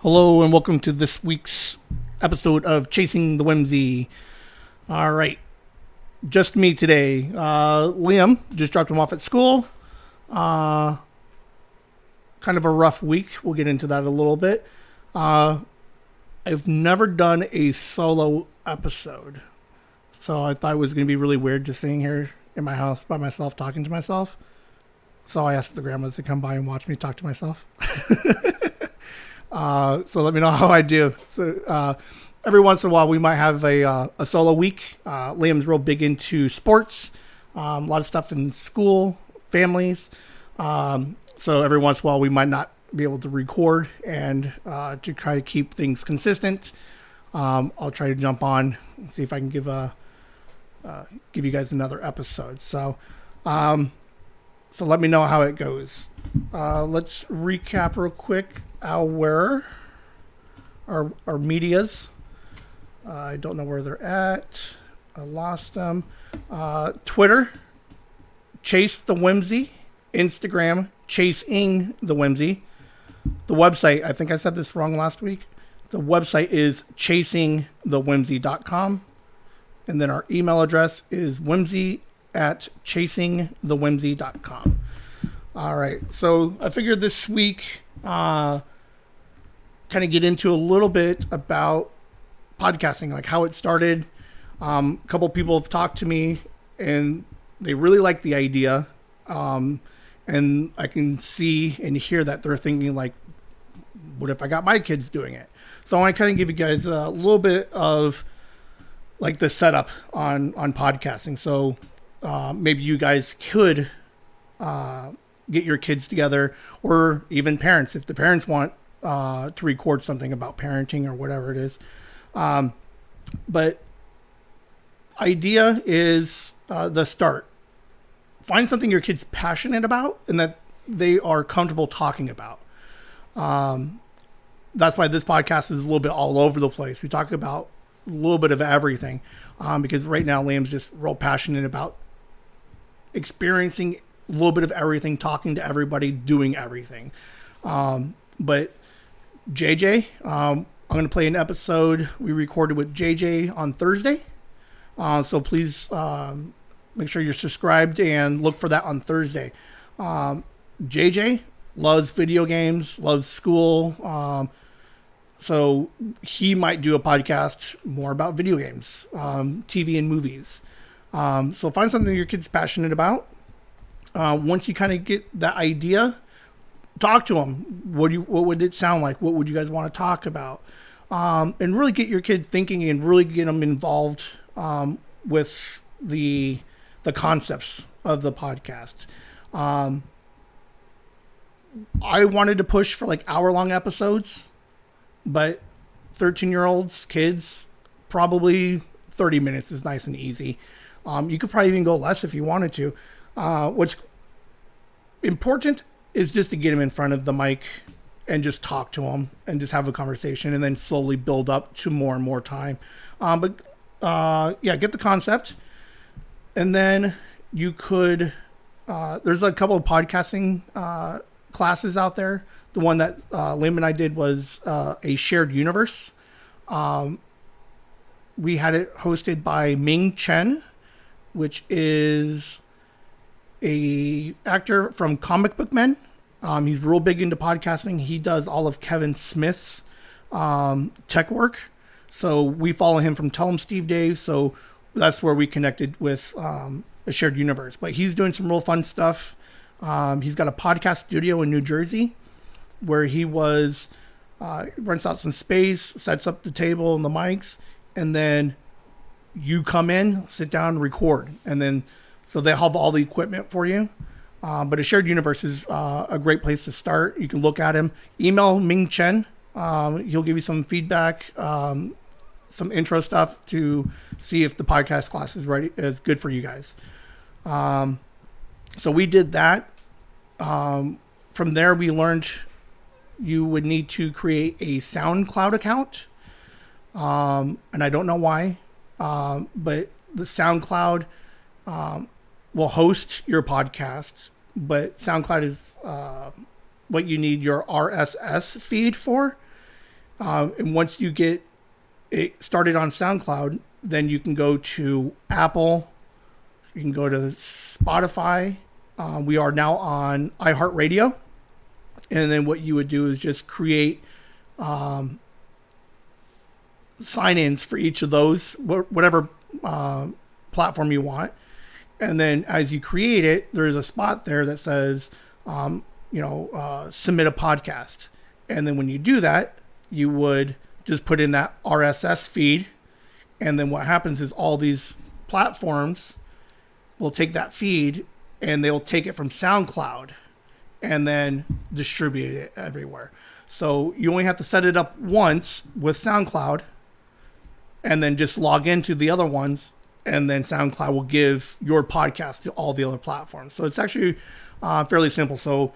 Hello and welcome to this week's episode of Chasing the Whimsy. All right, just me today. Liam just dropped him off at school. Kind of a rough week. We'll get into that a little bit. I've never done a solo episode, so I thought it was going to be really weird just sitting here in my house by myself talking to myself. So I asked the grandmas to come by and watch me talk to myself. So let me know how I do. So every once in a while we might have a solo week. Liam's real big into sports, a lot of stuff in school, families. So every once in a while we might not be able to record, and to try to keep things consistent, I'll try to jump on and see if I can give you guys another episode. So let me know how it goes. Let's recap real quick our medias. I don't know where they're at. I lost them. Twitter, Chase the Whimsy. Instagram, Chasing the Whimsy. The website, I think I said this wrong last week. The website is chasingthewhimsy.com. And then our email address is whimsy@chasingthewhimsy.com. All right, so I figured this week kind of get into a little bit about podcasting, like how it started. A couple people have talked to me and they really like the idea. And I can see and hear that they're thinking like, what if I got my kids doing it? So I want to kind of give you guys a little bit of like the setup on podcasting. So maybe you guys could get your kids together, or even parents, if the parents want to record something about parenting or whatever it is. But idea is the start. Find something your kid's passionate about and that they are comfortable talking about. That's why this podcast is a little bit all over the place. We talk about a little bit of everything, because right now Liam's just real passionate about experiencing a little bit of everything, talking to everybody, doing everything. But JJ, I'm going to play an episode we recorded with JJ on Thursday. So please make sure you're subscribed and look for that on Thursday. JJ loves video games, loves school. So he might do a podcast more about video games, TV and movies. So find something your kid's passionate about. Once you kind of get that idea, talk to them. What would it sound like? What would you guys want to talk about? And really get your kid thinking and really get them involved with the concepts of the podcast. I wanted to push for like hour-long episodes, but 13-year-olds, kids, probably 30 minutes is nice and easy. You could probably even go less if you wanted to. What's important is just to get them in front of the mic and just talk to them and just have a conversation, and then slowly build up to more and more time. Get the concept. And then you could, there's a couple of podcasting classes out there. The one that Liam and I did was a shared universe. We had it hosted by Ming Chen, which is a actor from Comic Book Men. He's real big into podcasting. He does all of Kevin Smith's tech work. So we follow him from Tell 'em Steve Dave. So that's where we connected with a shared universe. But he's doing some real fun stuff. He's got a podcast studio in New Jersey where he rents out some space, sets up the table and the mics, and then you come in, sit down, record. And then, so they have all the equipment for you. But a shared universe is a great place to start. You can look at him. Email Ming Chen. He'll give you some feedback, some intro stuff to see if the podcast class is good for you guys. So we did that. From there, we learned you would need to create a SoundCloud account. And I don't know why, but the SoundCloud will host your podcast, but SoundCloud is what you need your RSS feed for. And once you get it started on SoundCloud, then you can go to Apple, you can go to Spotify. We are now on iHeartRadio. And then what you would do is just create sign-ins for each of those, whatever platform you want. And then as you create it, there's a spot there that says, submit a podcast. And then when you do that, you would just put in that RSS feed. And then what happens is all these platforms will take that feed and they'll take it from SoundCloud and then distribute it everywhere. So you only have to set it up once with SoundCloud and then just log into the other ones, and then SoundCloud will give your podcast to all the other platforms. So it's actually fairly simple. So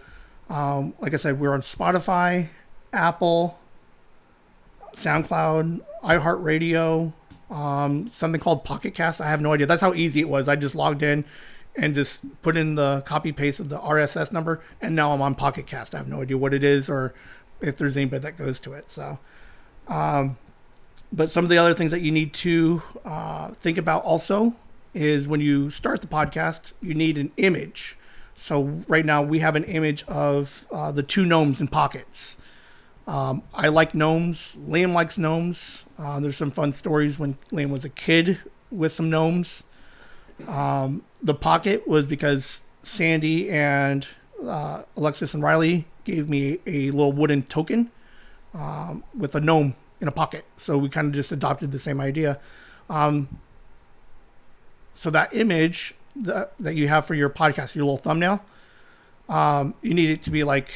like I said, we're on Spotify, Apple, SoundCloud, iHeartRadio, something called Pocket Cast. I have no idea. That's how easy it was. I just logged in and just put in the copy paste of the RSS number, and now I'm on Pocket Cast. I have no idea what it is or if there's anybody that goes to it. So, but some of the other things that you need to think about also is when you start the podcast, you need an image. So right now we have an image of the two gnomes in pockets. I like gnomes. Liam likes gnomes. There's some fun stories when Liam was a kid with some gnomes. The pocket was because Sandy and Alexis and Riley gave me a little wooden token with a gnome in a pocket. So we kind of just adopted the same idea. So that image that you have for your podcast, your little thumbnail, you need it to be like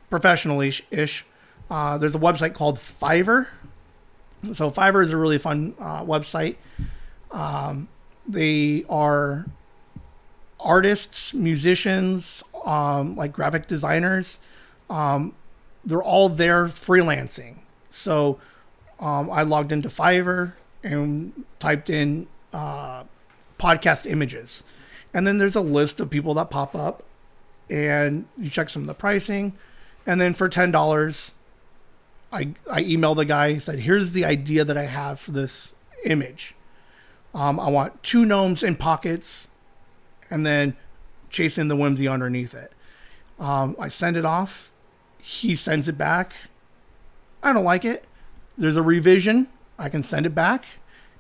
professional-ish. There's a website called Fiverr. So Fiverr is a really fun website. They are artists, musicians, like graphic designers. They're all there freelancing. So I logged into Fiverr and typed in podcast images. And then there's a list of people that pop up, and you check some of the pricing. And then for $10, I emailed the guy, said, here's the idea that I have for this image. I want two gnomes in pockets and then chasing the Whimsy underneath it. I send it off. He sends it back. I don't like it. There's a revision. I can send it back.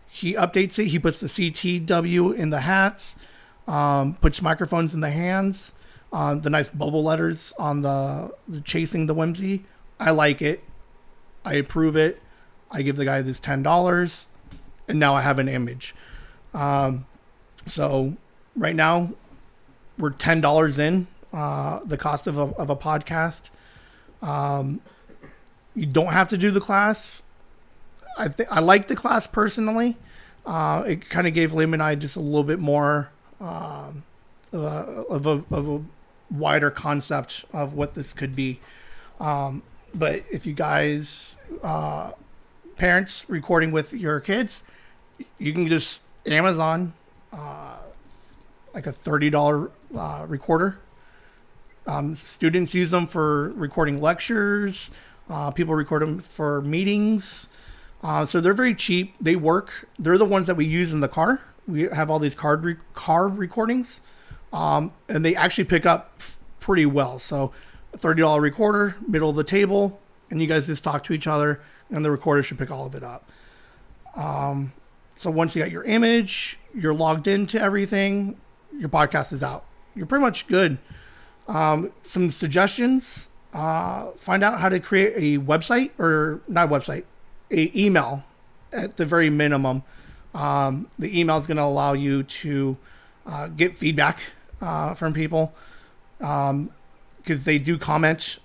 He updates it. He puts the CTW in the hats, puts microphones in the hands, the nice bubble letters on the chasing the Whimsy. I like it. I approve it. I give the guy this $10, and now I have an image. So right now we're $10 in the cost of a podcast. You don't have to do the class. I like the class personally. It kind of gave Liam and I just a little bit more of a wider concept of what this could be. But if you guys, parents recording with your kids, you can just Amazon like a $30 recorder. Students use them for recording lectures. People record them for meetings. So they're very cheap. They work. They're the ones that we use in the car. We have all these car recordings, and they actually pick up pretty well. So a $30 recorder, middle of the table, and you guys just talk to each other, and the recorder should pick all of it up. So once you got your image, you're logged into everything, your podcast is out. You're pretty much good. Some suggestions. Find out how to create a website, or not a website, a email at the very minimum. The email is going to allow you to get feedback from people, because they do comment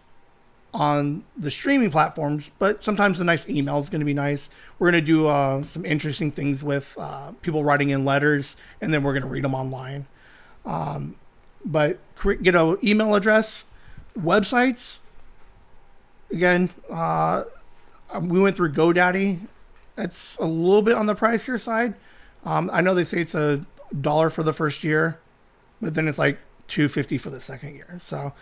on the streaming platforms, but sometimes a nice email is going to be nice. We're going to do some interesting things with people writing in letters, and then we're going to read them online. But get an email address. Websites, again, we went through GoDaddy. That's a little bit on the pricier side. I know they say it's $1 for the first year, but then it's like $2.50 for the second year. So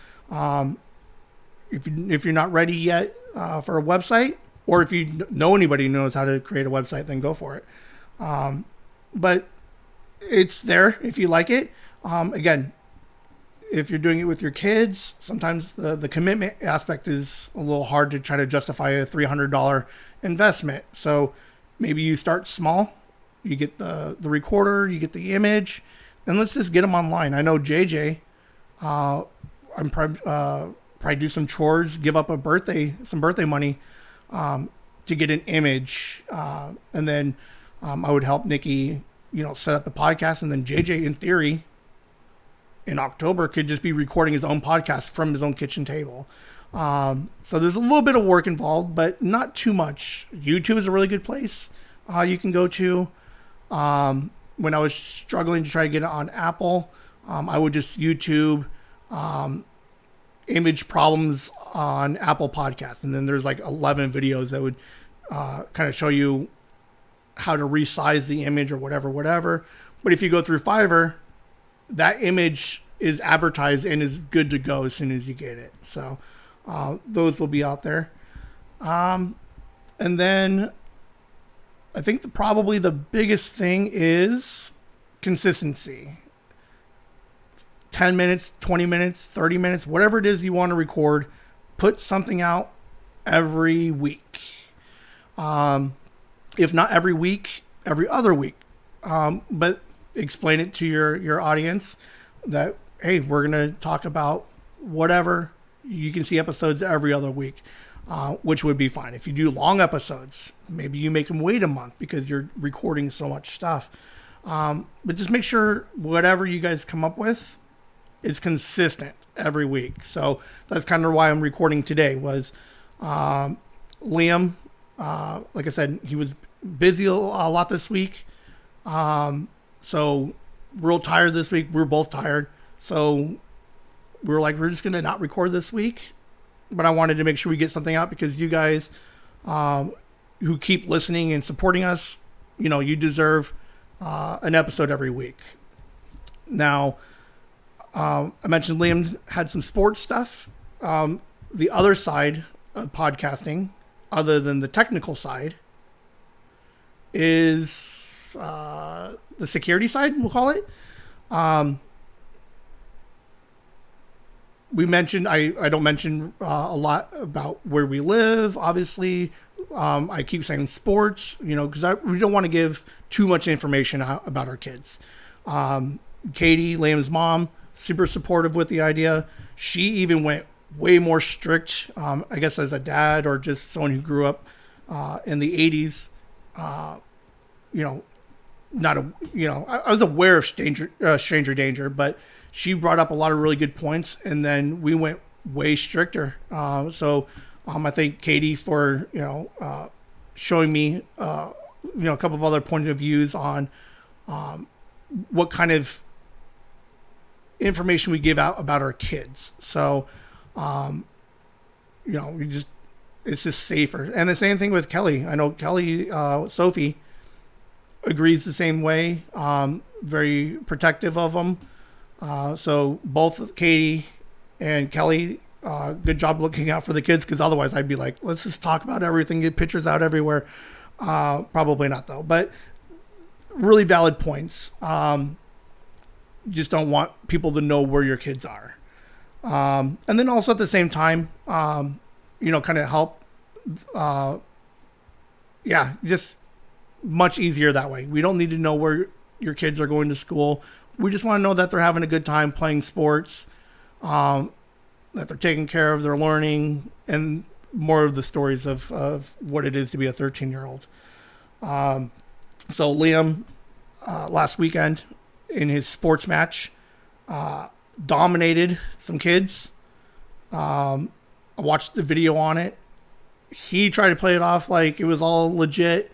if you're not ready yet for a website, Or if you know anybody who knows how to create a website, then go for it. But it's there if you like it. Again, if you're doing it with your kids, sometimes the commitment aspect is a little hard to try to justify a $300 investment. So maybe you start small, you get the recorder, you get the image, and let's just get them online. I know JJ, I'm probably do some chores, give up some birthday money to get an image, and then I would help Nikki, set up the podcast, and then JJ, in theory, in October, could just be recording his own podcast from his own kitchen table. So there's a little bit of work involved, but not too much. YouTube is a really good place you can go to. When I was struggling to try to get it on Apple, I would just YouTube image problems on Apple Podcasts. And then there's like 11 videos that would kind of show you how to resize the image or whatever. But if you go through Fiverr, that image is advertised and is good to go as soon as you get it. So those will be out there. And then I think probably the biggest thing is consistency. 10 minutes, 20 minutes, 30 minutes, whatever it is you want to record, put something out every week. If not every week, every other week. But explain it to your audience that, hey, we're going to talk about whatever. You can see episodes every other week, which would be fine. If you do long episodes, maybe you make them wait a month because you're recording so much stuff. But just make sure whatever you guys come up with is consistent every week. So that's kind of why I'm recording today was Liam, like I said, he was busy a lot this week. So real tired this week. We're both tired. So we were like, we're just going to not record this week. But I wanted to make sure we get something out because you guys who keep listening and supporting us, you deserve an episode every week. Now, I mentioned Liam had some sports stuff. The other side of podcasting, other than the technical side, is the security side, we'll call it. We mentioned, I don't mention a lot about where we live, obviously. I keep saying sports, because we don't want to give too much information out about our kids. Katie, Liam's mom, super supportive with the idea. She even went way more strict, I guess as a dad or just someone who grew up in the 80s. I was aware of stranger danger, but she brought up a lot of really good points, and then we went way stricter. So I thank Katie for showing me a couple of other point of views on what kind of information we give out about our kids. So it's just safer. And the same thing with Kelly. I know Kelly, Sophie, agrees the same way. Very protective of them. So both Katie and Kelly, good job looking out for the kids, because otherwise I'd be like, let's just talk about everything, get pictures out everywhere. Probably not though, but really valid points. Just don't want people to know where your kids are. And then also at the same time, kind of help, just much easier that way. We don't need to know where your kids are going to school. We just want to know that they're having a good time playing sports, that they're taking care of their learning, and more of the stories of what it is to be a 13-year-old. So Liam, last weekend in his sports match, dominated some kids. I watched the video on it. He tried to play it off like it was all legit,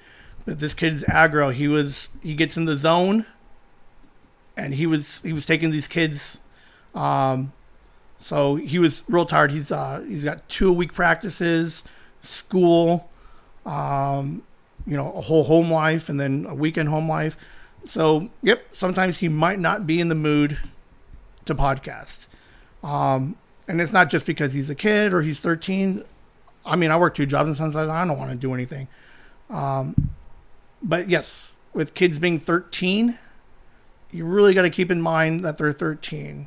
but this kid's aggro. He gets in the zone, and he was taking these kids. So he was real tired. He's got 2-a-week practices, school, a whole home life, and then a weekend home life. So, yep, sometimes he might not be in the mood to podcast. And it's not just because he's a kid or he's 13. I mean, I work 2 jobs and sometimes I don't want to do anything. But yes, with kids being 13, you really got to keep in mind that they're 13.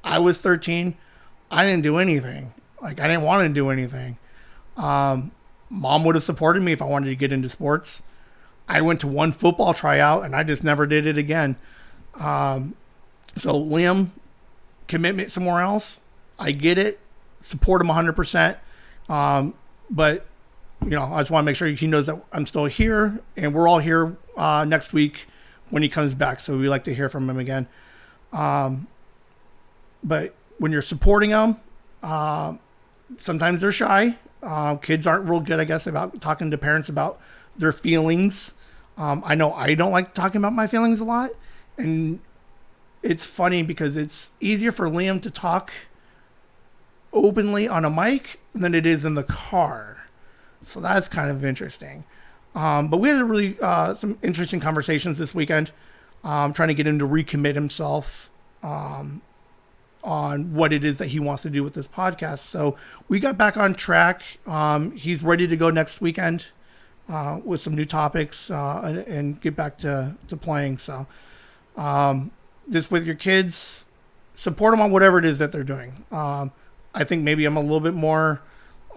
I was 13. I didn't do anything. Like, I didn't want to do anything. Mom would have supported me if I wanted to get into sports. I went to 1 football tryout and I just never did it again. So Liam, commitment somewhere else. I get it. Support him 100%. But, you know, I just want to make sure he knows that I'm still here, and we're all here next week when he comes back. So we like to hear from him again. But when you're supporting them, sometimes they're shy. Kids aren't real good, I guess, about talking to parents about their feelings. I know I don't like talking about my feelings a lot. And it's funny because it's easier for Liam to talk openly on a mic than it is in the car. So that's kind of interesting. But we had a really some interesting conversations this weekend, trying to get him to recommit himself on what it is that he wants to do with this podcast. So we got back on track. He's ready to go next weekend with some new topics and get back to playing. So just with your kids, support them on whatever it is that they're doing. I think maybe I'm a little bit more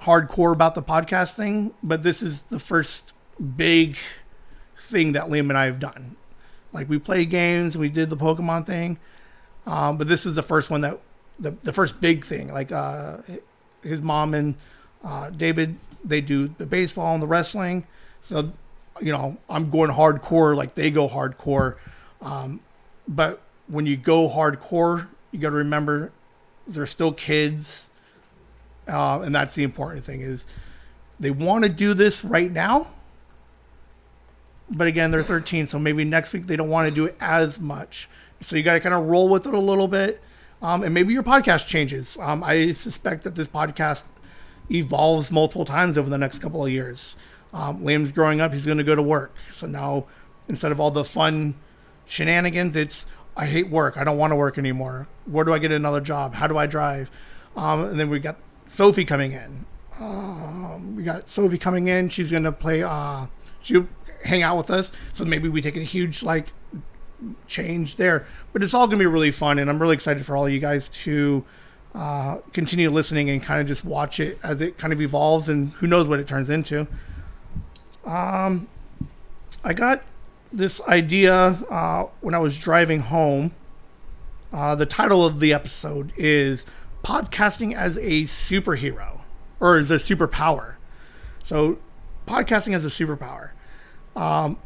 hardcore about the podcast thing, but this is the first big thing that Liam and I have done. Like, we play games, we did the Pokemon thing, but this is the first one that the first big thing. Like, his mom and David, they do the baseball and the wrestling. So, you know, I'm going hardcore like they go hardcore. But when you go hardcore, you got to remember they're still kids. And that's the important thing, is they want to do this right now. But again, they're 13, so maybe next week they don't want to do it as much. So you got to kind of roll with it a little bit. And maybe your podcast changes. I suspect that this podcast evolves multiple times over the next couple of years. Liam's growing up. He's going to go to work. So now, instead of all the fun shenanigans, it's, I hate work. I don't want to work anymore. Where do I get another job? How do I drive? And then we got Sophie coming in. She's going to play, she'll hang out with us. So maybe we take a huge, like, change there. But it's all going to be really fun. And I'm really excited for all of you guys to continue listening and kind of just watch it as it kind of evolves, and who knows what it turns into. I got this idea when I was driving home. The title of the episode is Podcasting as a Superhero, or as a Superpower. So, podcasting as a superpower. Liam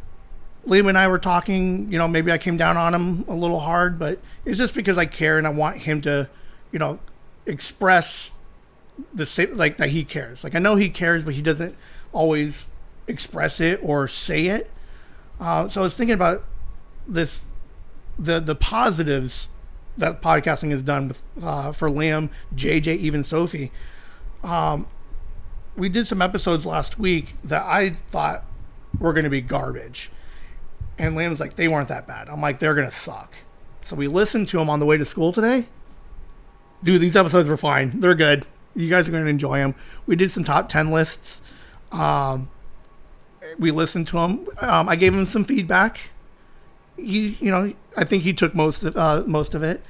and I were talking, you know, maybe I came down on him a little hard, but it's just because I care and I want him to, you know, express the same, like, that he cares. Like, I know he cares, but he doesn't always express it or say it. So I was thinking about this, the positives that podcasting has done with, for Liam, JJ, even Sophie. We did some episodes last week that I thought were going to be garbage. And Liam's like, they weren't that bad. I'm like, they're going to suck. So we listened to them on the way to school today. Dude, these episodes were fine. They're good. You guys are going to enjoy them. We did some top 10 lists. We listened to them. I gave him some feedback. I think he took most of it.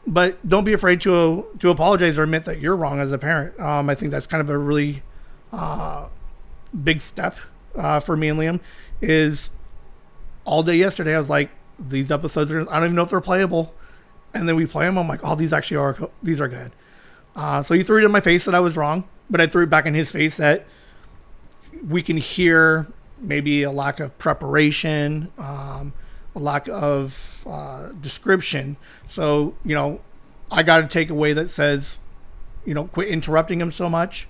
But don't be afraid to apologize or admit that you're wrong as a parent. I think that's kind of a really big step for me and Liam. Is all day yesterday I was like, these episodes I don't even know if they're playable. And then we play them. I'm like, oh, these are good. So he threw it in my face that I was wrong, but I threw it back in his face that we can hear maybe a lack of preparation, a lack of description. So, you know, I got to take away that says, you know, quit interrupting him so much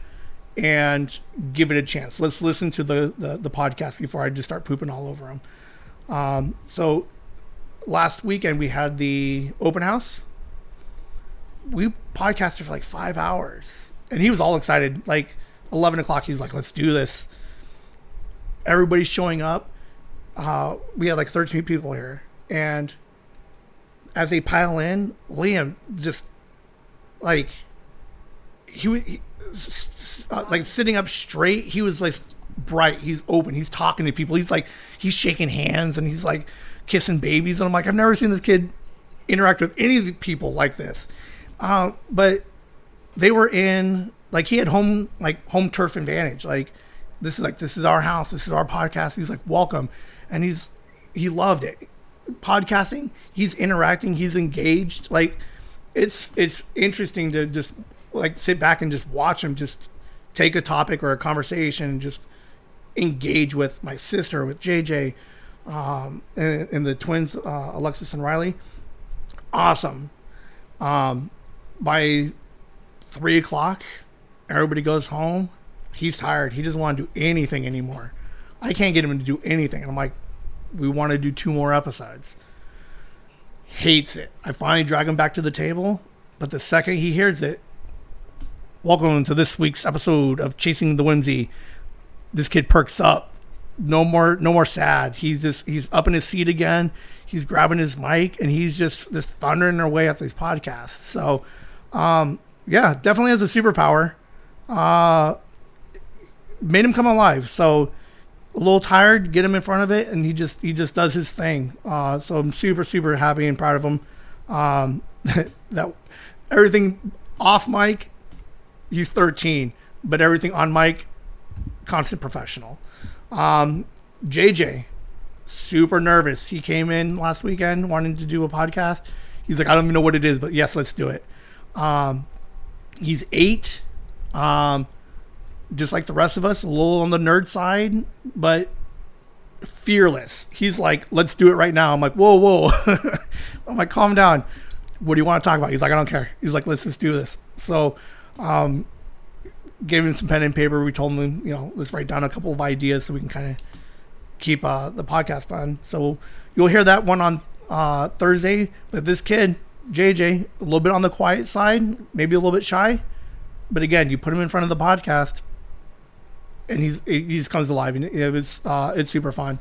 and give it a chance. Let's listen to the podcast before I just start pooping all over him. So last weekend we had the open house. We podcasted for like 5 hours and he was all excited. Like 11 o'clock, he was like, let's do this. Everybody's showing up. We had like 13 people here. And as they pile in, Liam just like, like sitting up straight. He was like bright. He's open. He's talking to people. He's shaking hands and he's like kissing babies. And I'm like, I've never seen this kid interact with any of the people like this. But they were in, like, he had home turf advantage. Like, this is our house. This is our podcast. He's like, welcome. And he loved it. Podcasting, he's interacting, he's engaged. Like, it's interesting to just like sit back and just watch him just take a topic or a conversation and just engage with my sister, with JJ, and the twins, Alexis and Riley. Awesome. By 3:00, everybody goes home. He's tired. He doesn't want to do anything anymore. I can't get him to do anything. And I'm like, we want to do 2 more episodes. Hates it. I finally drag him back to the table, but the second he hears it, welcome to this week's episode of Chasing the Whimsy. This kid perks up. No more sad. He's up in his seat again. He's grabbing his mic and he's just thundering away at these podcasts. So, yeah, definitely has a superpower. Made him come alive. So, a little tired, get him in front of it, and he just does his thing. So I'm super happy and proud of him. That everything off mic, he's 13, but everything on mic, constant professional. JJ, super nervous. He came in last weekend wanting to do a podcast. He's like, I don't even know what it is, but yes, let's do it. He's 8. Just like the rest of us, a little on the nerd side, but fearless. He's like, let's do it right now. I'm like, whoa. I'm like, calm down. What do you want to talk about? He's like, I don't care. He's like, let's just do this. So, gave him some pen and paper. We told him, let's write down a couple of ideas so we can kind of keep the podcast on. So you'll hear that one on Thursday. But this kid, JJ, a little bit on the quiet side, maybe a little bit shy. But again, you put him in front of the podcast, and he just comes alive, and it's super fun.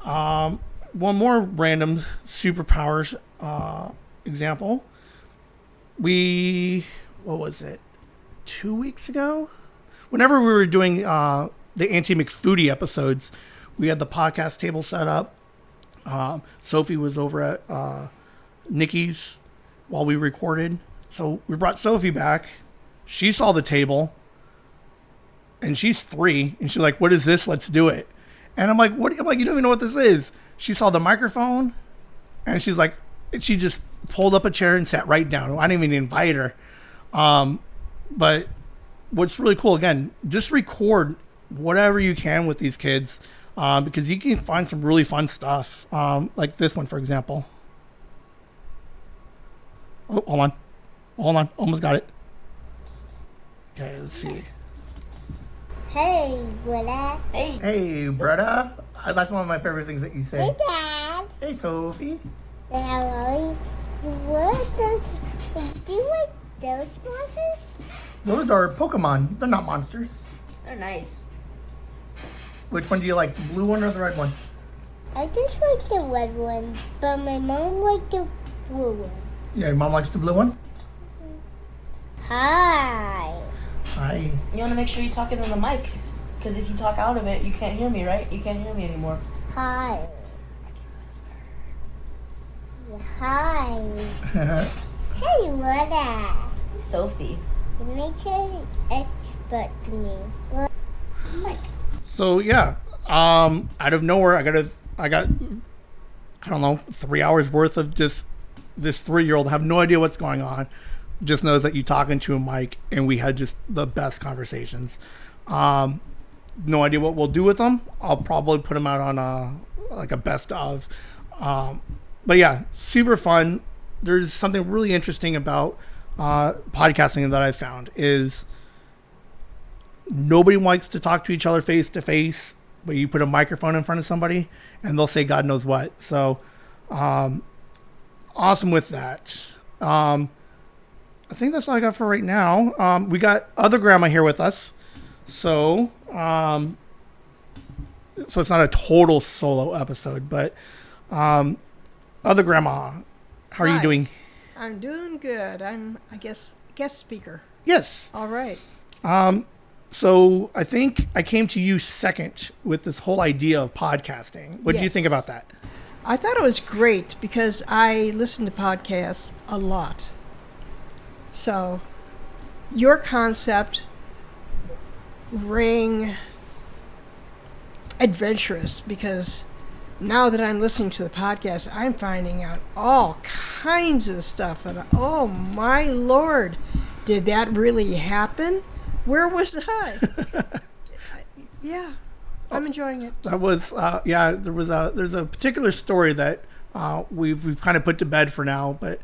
One more random superpowers example. What was it? 2 weeks ago? Whenever we were doing the Auntie McFoodie episodes, we had the podcast table set up. Sophie was over at Nikki's while we recorded. So we brought Sophie back. She saw the table. And she's 3, and she's like, what is this? Let's do it. And I'm like, what? I'm like, you don't even know what this is. She saw the microphone, and she's like, she just pulled up a chair and sat right down. I didn't even invite her. But what's really cool, again, just record whatever you can with these kids, because you can find some really fun stuff. Like this one, for example. Oh, hold on. Almost got it. Okay, let's see. Hey, brother. Hey, brother. That's one of my favorite things that you say. Hey, Dad. Hey, Sophie. Dad, do you like those monsters? Those are Pokemon. They're not monsters. They're nice. Which one do you like, the blue one or the red one? I just like the red one, but my mom liked the blue one. Yeah, your mom likes the blue one? Hi. Hi. You want to make sure you talk into the mic, because if you talk out of it, you can't hear me, right? You can't hear me anymore. Hi. I can whisper. Hi. Hey, brother. Sophie. Make an expert to me. Mike. So yeah, out of nowhere, I got, I don't know, 3 hours worth of just this 3-year-old. Have no idea what's going on. Just knows that you talking to a mic, and we had just the best conversations. No idea what we'll do with them. I'll probably put them out on a best of. But yeah, super fun. There's something really interesting about podcasting that I found is nobody likes to talk to each other face to face, but you put a microphone in front of somebody and they'll say God knows what. So awesome with that. I think that's all I got for right now. We got other grandma here with us. So it's not a total solo episode, but other grandma, how are you doing? I'm doing good. I'm, I guess, guest speaker. Yes. All right. So I think I came to you second with this whole idea of podcasting. What do you think Yes. about that? I thought it was great because I listen to podcasts a lot. So your concept rang adventurous because now that I'm listening to the podcast, I'm finding out all kinds of stuff. And oh my Lord, did that really happen? Where was I? Yeah, I'm enjoying it. That was there's a particular story that we've kind of put to bed for now, but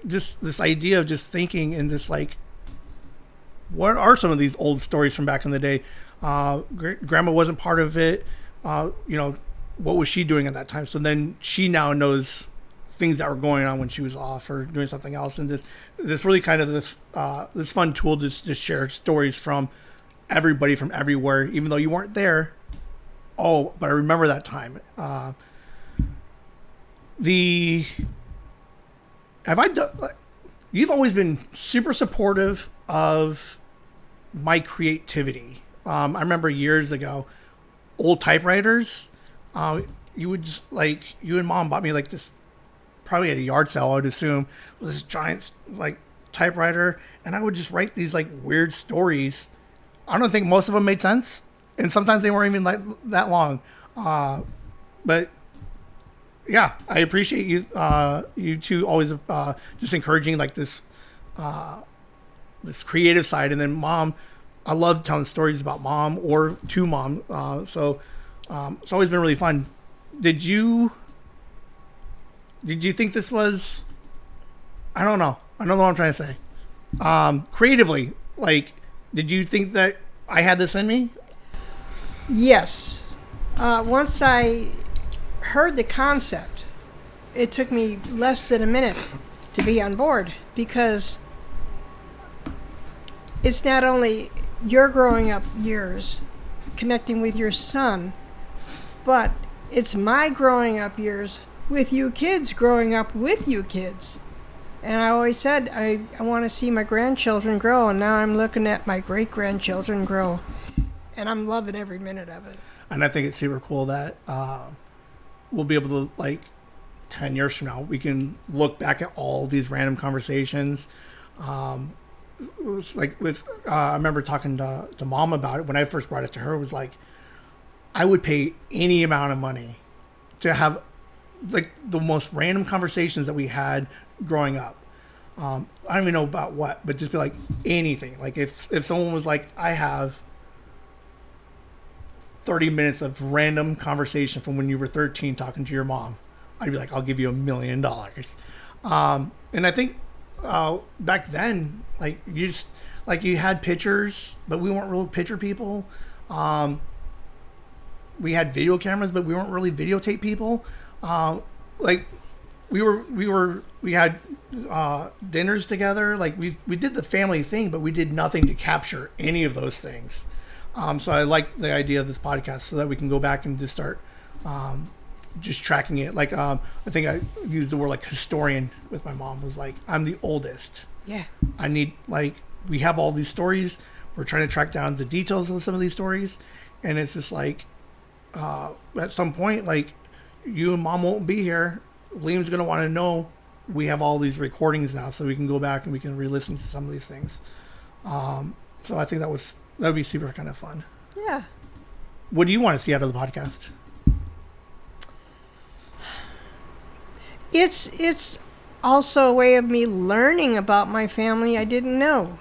just this idea of just thinking and just like, what are some of these old stories from back in the day? Grandma wasn't part of it. What was she doing at that time? So then she now knows things that were going on when she was off or doing something else. And this really kind of this fun tool to just share stories from everybody from everywhere, even though you weren't there. Oh, but I remember that time. You've always been super supportive of my creativity. I remember years ago, old typewriters. You would just you and Mom bought me like this, probably at a yard sale, I would assume, with this giant like typewriter, and I would just write these like weird stories. I don't think most of them made sense, and sometimes they weren't even like that long. But yeah, I appreciate you. You two always just encouraging like this creative side, and then Mom. I love telling stories about Mom or to Mom. So it's always been really fun. Did you think this was? I don't know. I don't know what I'm trying to say. Creatively, like, did you think that I had this in me? Yes. Once I heard the concept, it took me less than a minute to be on board because it's not only your growing up years connecting with your son, but it's my growing up years with you kids growing up with you kids. And I always said I want to see my grandchildren grow, and now I'm looking at my great-grandchildren grow, and I'm loving every minute of it. And I think it's super cool that we'll be able to, like, 10 years from now, we can look back at all these random conversations. It was like I remember talking to Mom about it when I first brought it to her. It was like, I would pay any amount of money to have like the most random conversations that we had growing up. I don't even know about what, but just be like anything. Like if someone was like, I have 30 minutes of random conversation from when you were 13 talking to your mom, I'd be like, I'll give you $1 million. And I think back then, like you had pictures, but we weren't real picture people. We had video cameras, but we weren't really videotape people. We had dinners together. Like we did the family thing, but we did nothing to capture any of those things. So I like the idea of this podcast so that we can go back and just start just tracking it. Like I think I used the word like historian with my mom. Was like, I'm the oldest. Yeah. I need, like, we have all these stories. We're trying to track down the details of some of these stories. And it's just like, at some point, like, you and Mom won't be here. Liam's going to want to know we have all these recordings now so we can go back and we can re-listen to some of these things. So I think that would be super kind of fun. Yeah. What do you want to see out of the podcast? It's also a way of me learning about my family I didn't know.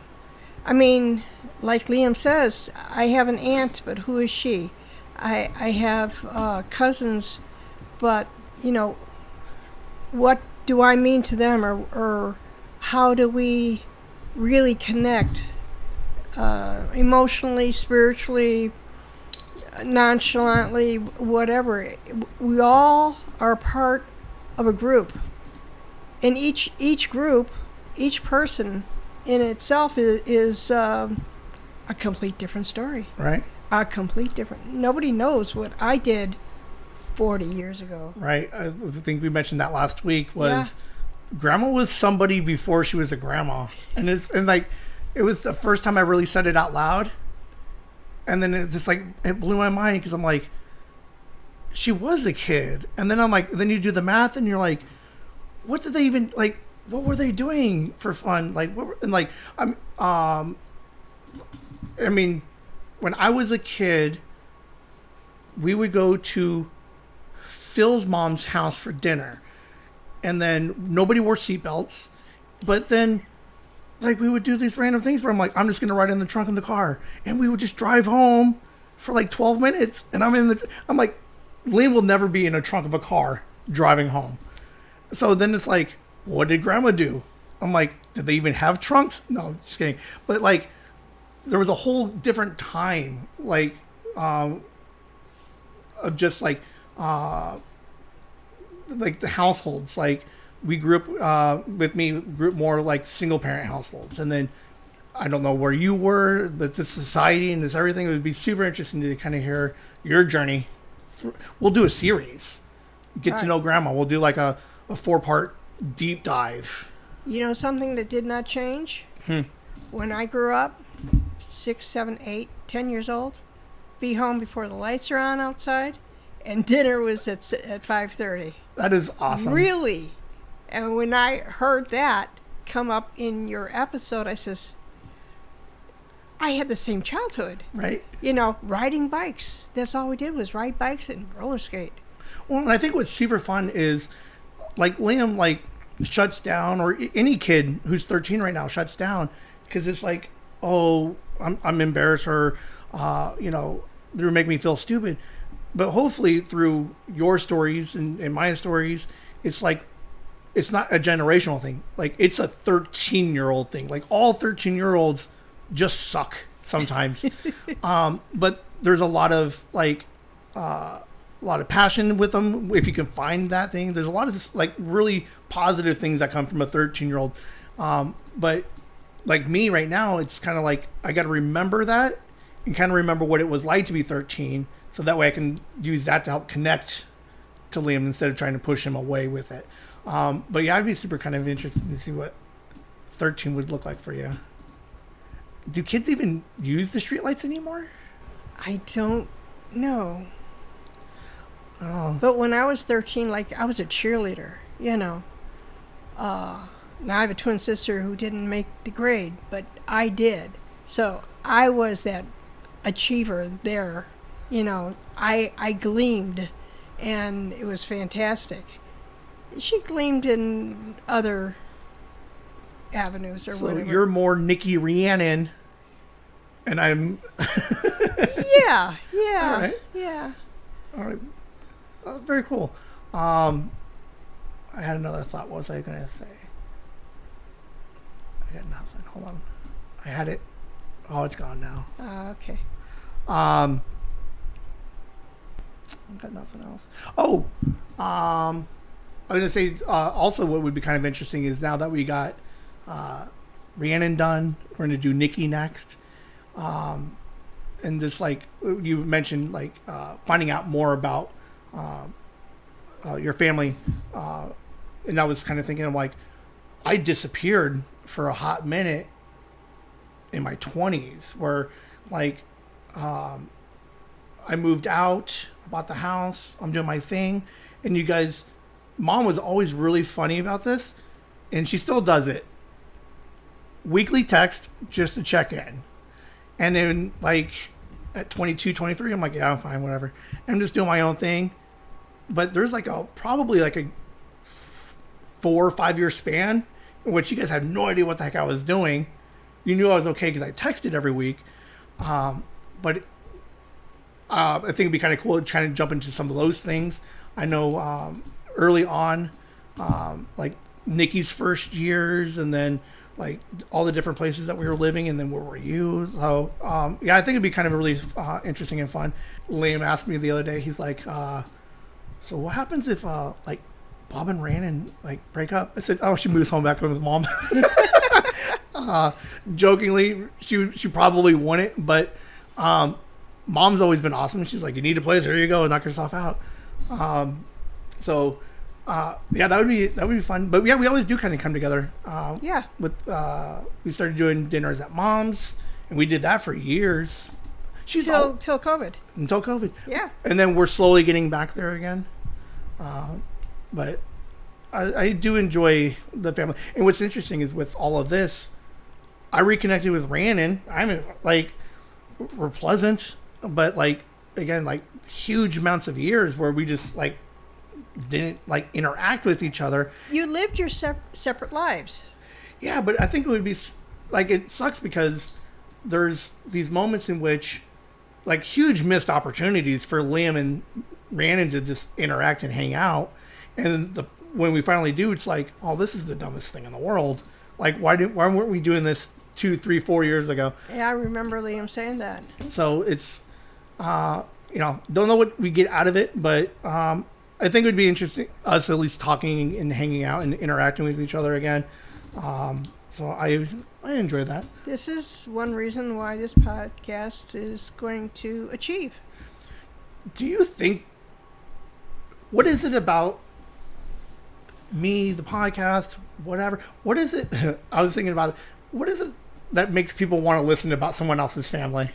I mean, like Liam says, I have an aunt, but who is she? I have cousins, but, what do I mean to them, or how do we really connect emotionally, spiritually, nonchalantly, whatever. We all are part of a group, and each group, each person in itself is a complete different story. Right. A complete different. Nobody knows what I did 40 years ago. Right. I think we mentioned that last week. Grandma was somebody before she was a grandma, and it was the first time I really said it out loud. And then it just like, it blew my mind because I'm like, she was a kid. And then I'm like, then you do the math and you're like, what did they even, like, what were they doing for fun? Like, and like, I mean, when I was a kid, we would go to Phil's mom's house for dinner. And then nobody wore seatbelts. But then, like, we would do these random things where I'm like, I'm just going to ride in the trunk of the car. And we would just drive home for like 12 minutes. And I'm like, Liam will never be in a trunk of a car driving home. So then it's like, what did grandma do? I'm like, did they even have trunks? No, just kidding. But like, there was a whole different time, like, of just like the households. Like, we grew up grew up more like single parent households. And then I don't know where you were, but this society and this everything, it would be super interesting to kind of hear your journey. We'll do a series, get to know grandma. We'll do like a 4-part deep dive. You know something that did not change? When I grew up, 6, 7, 8, 10 years old, be home before the lights are on outside, and dinner was at 5:30. That is awesome. Really? And when I heard that come up in your episode, I says, I had the same childhood. Right. You know, riding bikes. That's all we did was ride bikes and roller skate. Well, and I think what's super fun is, like, Liam, like, shuts down, or any kid who's 13 right now shuts down because it's like, oh, I'm embarrassed, or, you know, they're making me feel stupid. But hopefully through your stories and my stories, it's like, it's not a generational thing. Like, it's a 13-year-old thing. Like, all 13-year-olds just suck sometimes. But there's a lot of, like, a lot of passion with them. If you can find that thing, there's a lot of like really positive things that come from a 13-year-old. But like me right now, it's kind of like, I got to remember that and kind of remember what it was like to be 13. So that way I can use that to help connect to Liam instead of trying to push him away with it. But yeah, I'd be super kind of interested to see what 13 would look like for you. Do kids even use the streetlights anymore? I don't know. Oh. But when I was 13, like, I was a cheerleader, you know. Now I have a twin sister who didn't make the grade, but I did. So I was that achiever there. You know, I gleamed, and it was fantastic. She gleamed in other avenues or So whatever. you're more Nikki Rhiannon, and I'm... Yeah. All right. Yeah. All right. Very cool. I had another thought. What was I going to say? I got nothing. Hold on. I had it. Oh, it's gone now. Okay. I got nothing else. Oh, I was gonna say also what would be kind of interesting is now that we got Rhiannon done, we're gonna do Nikki next, and just like you mentioned, like finding out more about your family, and I was kind of thinking of like, I disappeared for a hot minute in my 20s, where like I moved out, I bought the house, I'm doing my thing, and you guys, Mom was always really funny about this, and she still does it. Weekly text just to check in. And then like at 22, 23, I'm like, yeah, I'm fine, whatever. I'm just doing my own thing. But there's like probably like a 4 or 5 year span in which you guys had no idea what the heck I was doing. You knew I was okay because I texted every week. But I think it'd be kind of cool to try to jump into some of those things. I know early on, like Nikki's first years, and then like all the different places that we were living, and then where were you? So yeah, I think it'd be kind of really interesting and fun. Liam asked me the other day, he's like, so what happens if like Bob and Rhiannon like break up? I said, oh, she moves home back with his mom. Jokingly, she probably wouldn't, but Mom's always been awesome. She's like, you need a place, there you go, knock yourself out. So Yeah, that would be fun. But yeah, we always do kind of come together. Yeah. With we started doing dinners at Mom's, and we did that for years. Till COVID. Until COVID. Yeah. And then we're slowly getting back there again. But I do enjoy the family. And what's interesting is with all of this, I reconnected with Rhiannon. I mean, like, we're pleasant, but like, again, like huge amounts of years where we just like didn't like interact with each other. You lived your separate lives. Yeah, but I think it would be like, it sucks because there's these moments in which like huge missed opportunities for Liam and Rhiannon to just interact and hang out. And when we finally do, it's like, oh, this is the dumbest thing in the world. Like, why weren't we doing this 2, 3, 4 years ago? Yeah, I remember Liam saying that. So it's, don't know what we get out of it, but I think it would be interesting, us at least talking and hanging out and interacting with each other again. So I enjoy that. This is one reason why this podcast is going to achieve. Do you think, what is it about me, the podcast, whatever? What is it? I was thinking about it. What is it that makes people want to listen about someone else's family?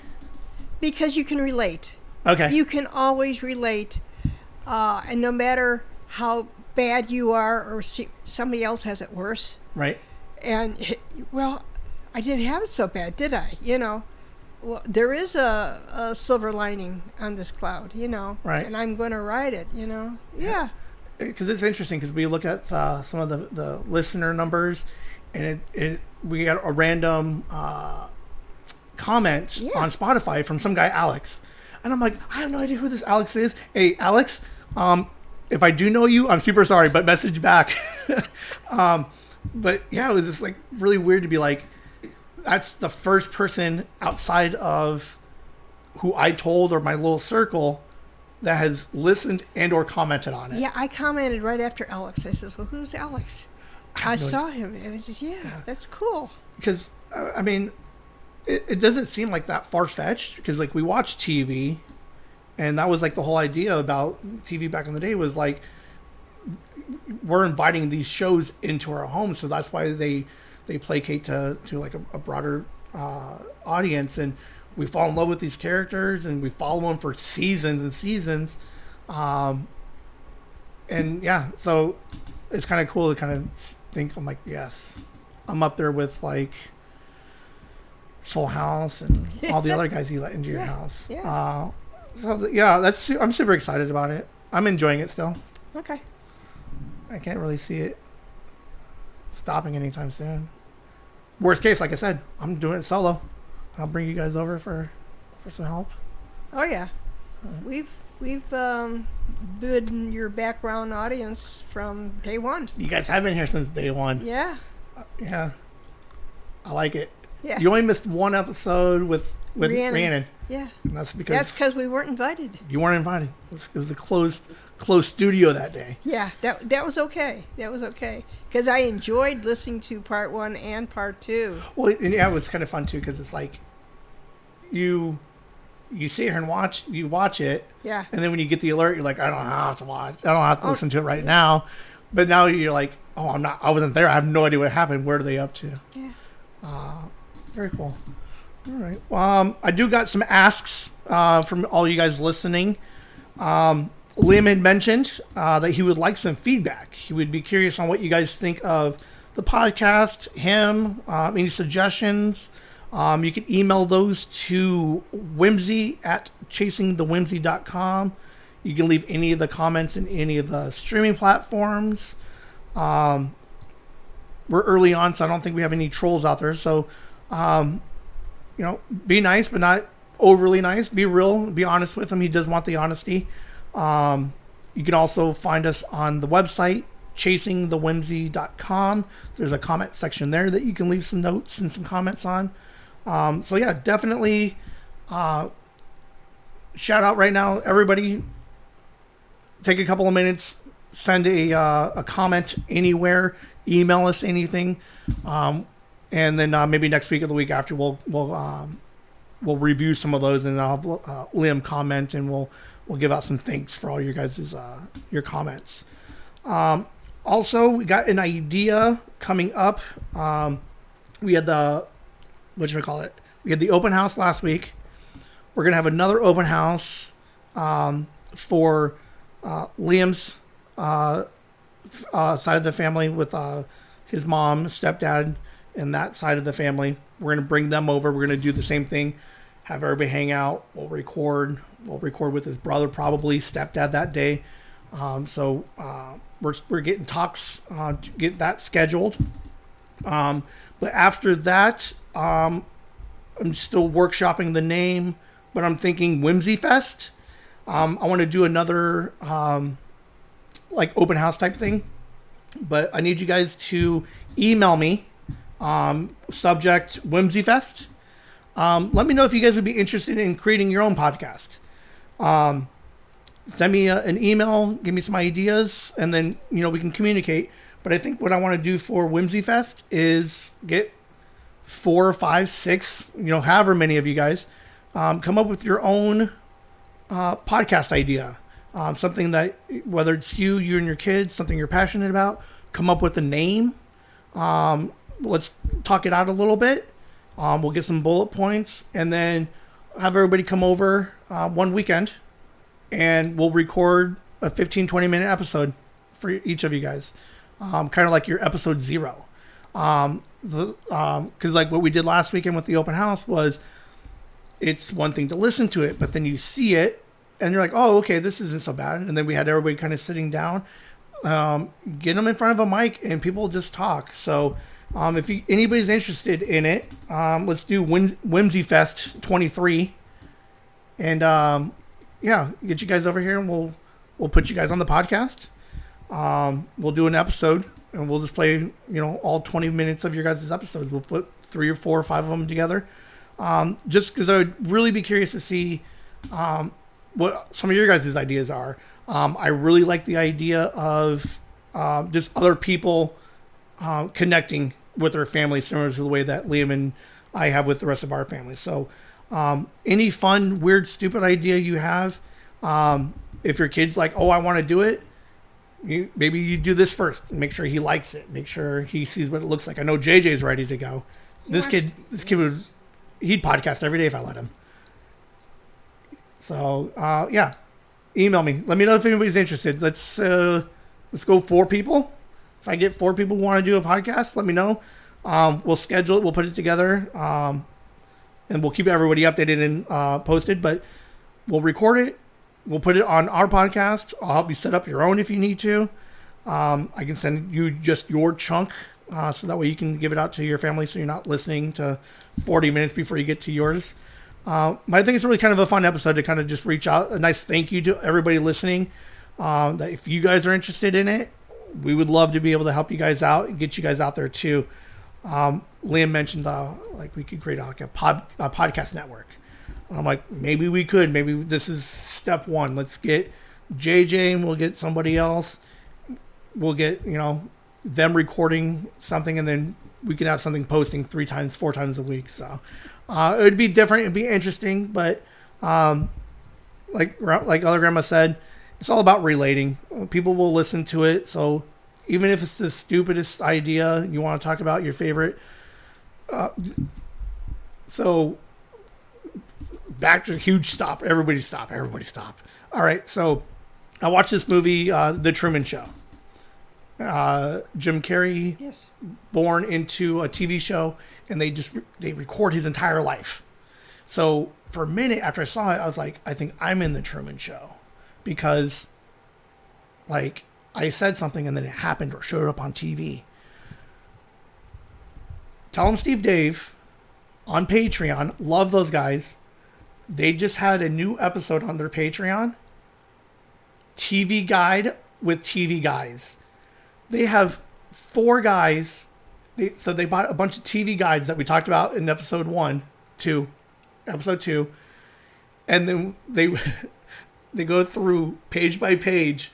Because you can relate. Okay. You can always relate. And no matter how bad you are or somebody else has it worse. Right. And, well, I didn't have it so bad, did I? Well, there is a silver lining on this cloud, Right. And I'm going to ride it, Yeah. Because it's interesting because we look at some of the listener numbers, and we got a random comment on Spotify from some guy, Alex. And I'm like, I have no idea who this Alex is. Hey, Alex, if I do know you, I'm super sorry, but message back. But yeah, it was just like really weird to be like, that's the first person outside of who I told or my little circle that has listened and or commented on it. Yeah, I commented right after Alex. I says, well, who's Alex? I saw him, and I says, yeah, that's cool. Because, I mean, it doesn't seem like that far-fetched, because, like, we watch TV, and that was, like, the whole idea about TV back in the day was, like, we're inviting these shows into our home, so that's why they placate to like, a broader audience, and we fall in love with these characters, and we follow them for seasons and seasons. And, yeah, so it's kind of cool to kind of think, I'm like, yes, I'm up there with, like, Full House and all the other guys you let into your house. Yeah. So yeah, I'm super excited about it. I'm enjoying it still. Okay. I can't really see it stopping anytime soon. Worst case, like I said, I'm doing it solo. I'll bring you guys over for some help. Oh yeah, we've been your background audience from day one. You guys have been here since day one. Yeah. Yeah. I like it. Yeah. You only missed one episode with Rhiannon. Yeah. And that's because we weren't invited. you weren't invited. It was a closed studio that day. Yeah, that was okay. That was okay because I enjoyed listening to part 1 and part 2. Well, and yeah, it was kind of fun too because it's like you sit here and watch it. Yeah. And then when you get the alert, you're like, I don't have to watch. I don't have to listen to it right now. But now you're like, oh, I wasn't there. I have no idea what happened. What are they up to? Yeah. Very cool. All right. I do got some asks from all you guys listening. Liam had mentioned that he would like some feedback. He would be curious on what you guys think of the podcast, him, any suggestions. You can email those to Whimsy at chasingthewhimsy.com. You can leave any of the comments in any of the streaming platforms. We're early on, so I don't think we have any trolls out there. So, be nice, but not overly nice. Be real. Be honest with him. He does want the honesty. You can also find us on the website, chasingthewhimsy.com. There's a comment section there that you can leave some notes and some comments on. So yeah, definitely shout out right now. Everybody take a couple of minutes, send a comment anywhere, email us anything. And then maybe next week or the week after we'll review some of those, and I'll have Liam comment, and we'll give out some thanks for all your guys' your comments. Also, we got an idea coming up. We had the, whatchamacallit? We had the open house last week. We're going to have another open house for Liam's side of the family with his mom, stepdad, and that side of the family. We're going to bring them over. We're going to do the same thing. Have everybody hang out. We'll record. We'll record with his brother, probably stepdad that day. So we're getting talks to get that scheduled. But after that, I'm still workshopping the name, but I'm thinking Whimsy Fest. I want to do another like open house type thing, but I need you guys to email me. Subject Whimsy Fest. Let me know if you guys would be interested in creating your own podcast. Send me an email, give me some ideas, and then, we can communicate. But I think what I want to do for Whimsy Fest is get 4, 5, 6, however many of you guys, come up with your own podcast idea. Something that, whether it's you and your kids, something you're passionate about, come up with a name. Let's talk it out a little bit. We'll get some bullet points, and then have everybody come over one weekend, and we'll record a 15-20 minute episode for each of you guys. Kind of like your episode 0. Because like what we did last weekend with the open house was, it's one thing to listen to it, but then you see it and you're like, oh, okay, this isn't so bad. And then we had everybody kind of sitting down, get them in front of a mic, and people just talk. So if anybody's interested in it, let's do Whimsy Fest 23. And get you guys over here, and we'll put you guys on the podcast. We'll do an episode, and we'll just play, all 20 minutes of your guys' episodes. We'll put 3 or 4 or 5 of them together. Just because I would really be curious to see what some of your guys' ideas are. I really like the idea of just other people connecting with their family, similar to the way that Liam and I have with the rest of our family. So any fun, weird, stupid idea you have, if your kid's like, oh, I want to do it, maybe you do this first and make sure he likes it. Make sure he sees what it looks like. I know JJ's ready to go. This kid he'd podcast every day if I let him. So email me. Let me know if anybody's interested. Let's go 4 people. If I get 4 people who want to do a podcast, let me know. We'll schedule it. We'll put it together, and we'll keep everybody updated and posted. But we'll record it. We'll put it on our podcast. I'll help you set up your own if you need to. I can send you just your chunk, so that way you can give it out to your family, so you're not listening to 40 minutes before you get to yours. But I think it's really kind of a fun episode to kind of just reach out. A nice thank you to everybody listening. That if you guys are interested in it, we would love to be able to help you guys out and get you guys out there too. Liam mentioned like we could create a podcast network. And I'm like, maybe we could. Maybe this is step 1. Let's get JJ, and we'll get somebody else. We'll get them recording something, and then we can have something posting 3 times, 4 times a week. So it would be different. It'd be interesting, but like other grandma said, it's all about relating. People will listen to it. So even if it's the stupidest idea, you want to talk about your favorite. So back to huge stop. Everybody stop. All right. So I watched this movie, The Truman Show. Jim Carrey, Yes. born into a TV show, and they record his entire life. So for a minute after I saw it, I was like, I think I'm in The Truman Show, because like I said something and then it happened or showed up on TV. Tell them Steve Dave on Patreon. Love those guys. They just had a new episode on their Patreon. TV Guide with TV Guys. They have 4 guys. So they bought a bunch of TV guides that we talked about in episode 2. And then they go through page by page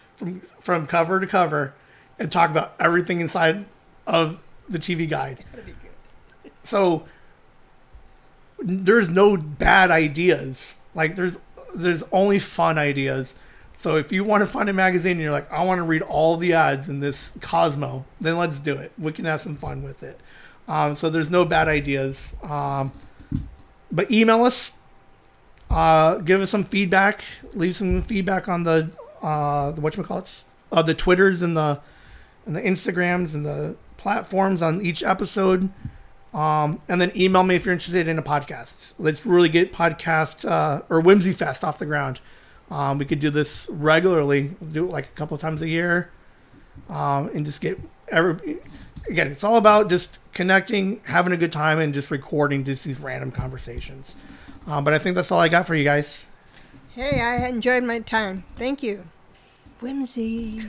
from cover to cover and talk about everything inside of the TV guide. So there's no bad ideas. Like there's only fun ideas. So if you want to find a magazine and you're like, I want to read all the ads in this Cosmo, then let's do it. We can have some fun with it. So there's no bad ideas. But email us. Give us some feedback. Leave some feedback on the whatchamacallits, the Twitters and the Instagrams and the platforms on each episode. And then email me if you're interested in a podcast. Let's really get podcast or Whimsy Fest off the ground. We could do this regularly. Do it like a couple of times a year, and just get again. It's all about just connecting, having a good time, and just recording just these random conversations. But I think that's all I got for you guys. Hey, I enjoyed my time. Thank you. Whimsy.